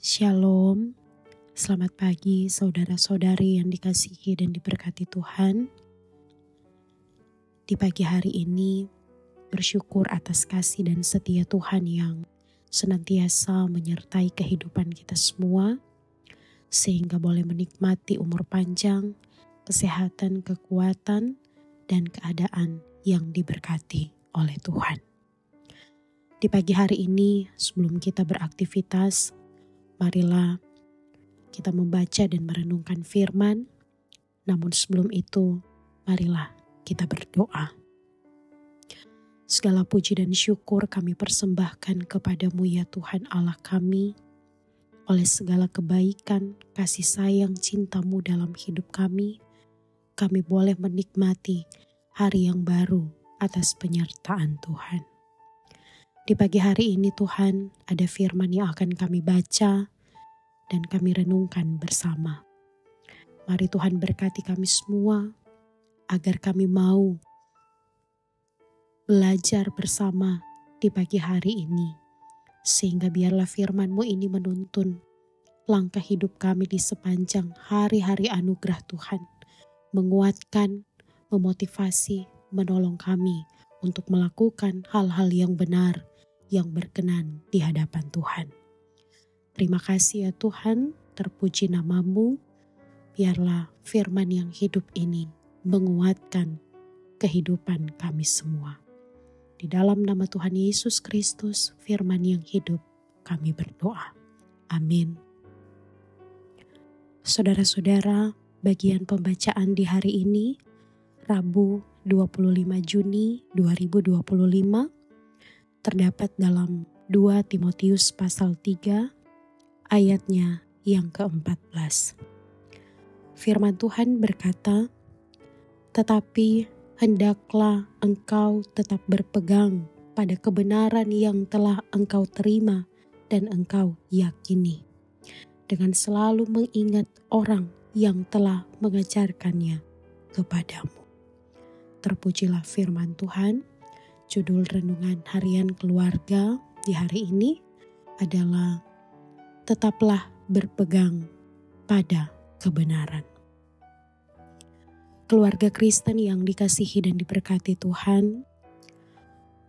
Shalom, selamat pagi saudara-saudari yang dikasihi dan diberkati Tuhan. Di pagi hari ini, bersyukur atas kasih dan setia Tuhan yang senantiasa menyertai kehidupan kita semua, sehingga boleh menikmati umur panjang, kesehatan, kekuatan, dan keadaan yang diberkati oleh Tuhan. Di pagi hari ini, sebelum kita beraktivitas, marilah kita membaca dan merenungkan firman. Namun sebelum itu, marilah kita berdoa. Segala puji dan syukur kami persembahkan kepadamu ya Tuhan Allah kami. Oleh segala kebaikan, kasih sayang, cintamu dalam hidup kami boleh menikmati hari yang baru atas penyertaan Tuhan. Di pagi hari ini Tuhan, ada firman yang akan kami baca dan kami renungkan bersama. Mari Tuhan berkati kami semua, agar kami mau belajar bersama di pagi hari ini. Sehingga biarlah firman-Mu ini menuntun langkah hidup kami di sepanjang hari-hari anugerah Tuhan. Menguatkan, memotivasi, menolong kami untuk melakukan hal-hal yang benar, yang berkenan di hadapan Tuhan. Terima kasih ya Tuhan, terpuji nama-Mu. Biarlah firman yang hidup ini menguatkan kehidupan kami semua. Di dalam nama Tuhan Yesus Kristus, firman yang hidup, kami berdoa. Amin. Saudara-saudara, bagian pembacaan di hari ini, Rabu 25 Juni 2025, terdapat dalam 2 Timotius pasal 3 ayatnya yang ke-14. Firman Tuhan berkata, "Tetapi hendaklah engkau tetap berpegang pada kebenaran yang telah engkau terima dan engkau yakini, dengan selalu mengingat orang yang telah mengajarkannya kepadamu." Terpujilah firman Tuhan. Judul renungan harian keluarga di hari ini adalah tetaplah berpegang pada kebenaran. Keluarga Kristen yang dikasihi dan diberkati Tuhan,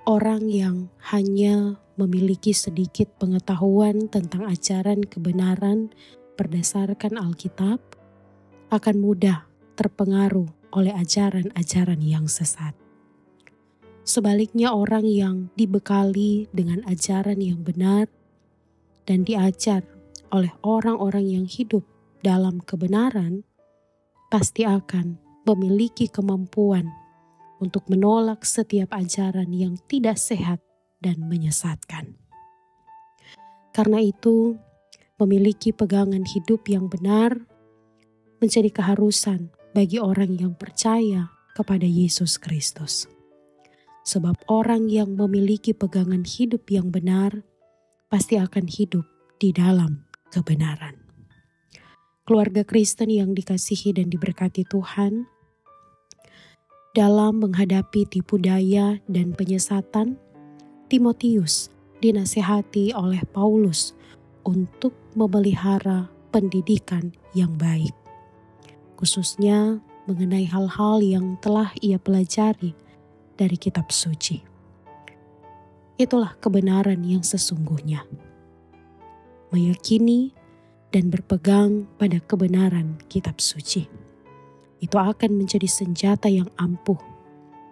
orang yang hanya memiliki sedikit pengetahuan tentang ajaran kebenaran berdasarkan Alkitab akan mudah terpengaruh oleh ajaran-ajaran yang sesat. Sebaliknya, orang yang dibekali dengan ajaran yang benar dan diajar oleh orang-orang yang hidup dalam kebenaran pasti akan memiliki kemampuan untuk menolak setiap ajaran yang tidak sehat dan menyesatkan. Karena itu, memiliki pegangan hidup yang benar menjadi keharusan bagi orang yang percaya kepada Yesus Kristus. Sebab orang yang memiliki pegangan hidup yang benar pasti akan hidup di dalam kebenaran. Keluarga Kristen yang dikasihi dan diberkati Tuhan, dalam menghadapi tipu daya dan penyesatan, Timotius dinasihati oleh Paulus untuk memelihara pendidikan yang baik, khususnya mengenai hal-hal yang telah ia pelajari dari kitab suci. Itulah kebenaran yang sesungguhnya. Meyakini dan berpegang pada kebenaran kitab suci. Itu akan menjadi senjata yang ampuh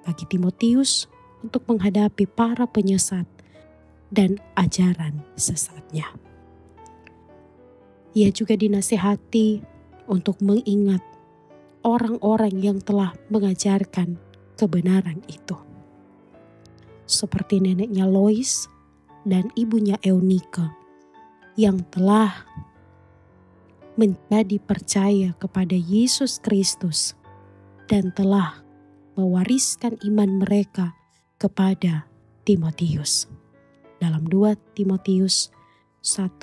bagi Timotius untuk menghadapi para penyesat dan ajaran sesatnya. Ia juga dinasihati untuk mengingat orang-orang yang telah mengajarkan kebenaran itu, seperti neneknya Lois dan ibunya Eunike yang telah menjadi percaya kepada Yesus Kristus dan telah mewariskan iman mereka kepada Timotius. Dalam 2 Timotius 1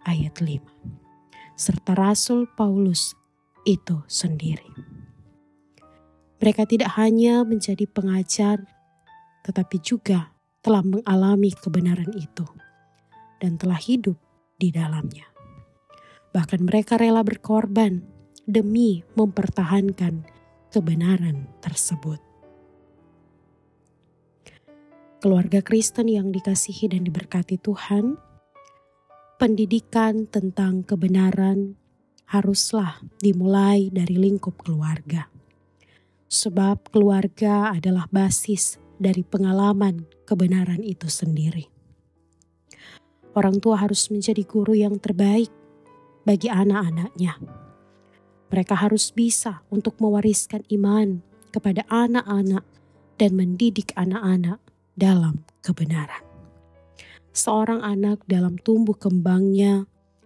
ayat 5. Serta Rasul Paulus itu sendiri. Mereka tidak hanya menjadi pengajar, tetapi juga telah mengalami kebenaran itu dan telah hidup di dalamnya. Bahkan mereka rela berkorban demi mempertahankan kebenaran tersebut. Keluarga Kristen yang dikasihi dan diberkati Tuhan, pendidikan tentang kebenaran haruslah dimulai dari lingkup keluarga. Sebab keluarga adalah basis dari pengalaman kebenaran itu sendiri. Orang tua harus menjadi guru yang terbaik bagi anak-anaknya. Mereka harus bisa untuk mewariskan iman kepada anak-anak dan mendidik anak-anak dalam kebenaran. Seorang anak dalam tumbuh kembangnya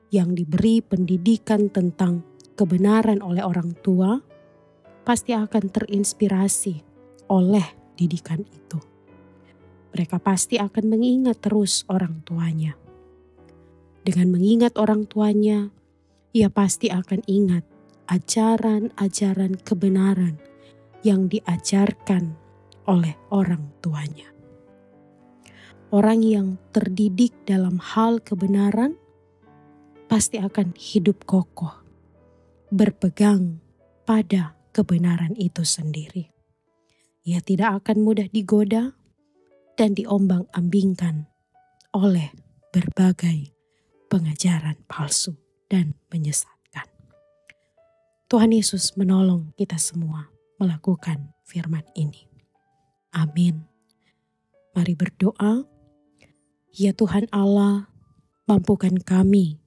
yang diberi pendidikan tentang kebenaran oleh orang tua, pasti akan terinspirasi oleh didikan itu. Mereka pasti akan mengingat terus orang tuanya. Dengan mengingat orang tuanya, ia pasti akan ingat ajaran-ajaran kebenaran yang diajarkan oleh orang tuanya. Orang yang terdidik dalam hal kebenaran pasti akan hidup kokoh, berpegang pada kebenaran itu sendiri. Ia tidak akan mudah digoda dan diombang-ambingkan oleh berbagai pengajaran palsu dan menyesatkan. Tuhan Yesus menolong kita semua melakukan firman ini. Amin. Mari berdoa. Ya Tuhan Allah, mampukan kami,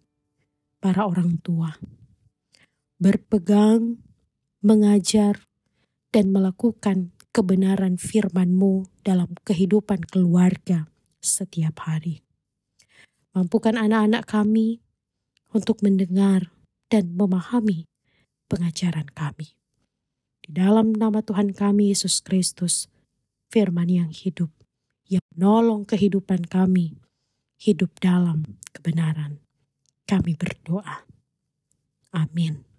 para orang tua, berpegang, mengajar, dan melakukan kebenaran firman-Mu dalam kehidupan keluarga setiap hari. Mampukan anak-anak kami untuk mendengar dan memahami pengajaran kami. Di dalam nama Tuhan kami Yesus Kristus, firman yang hidup, yang menolong kehidupan kami, hidup dalam kebenaran. Kami berdoa. Amin.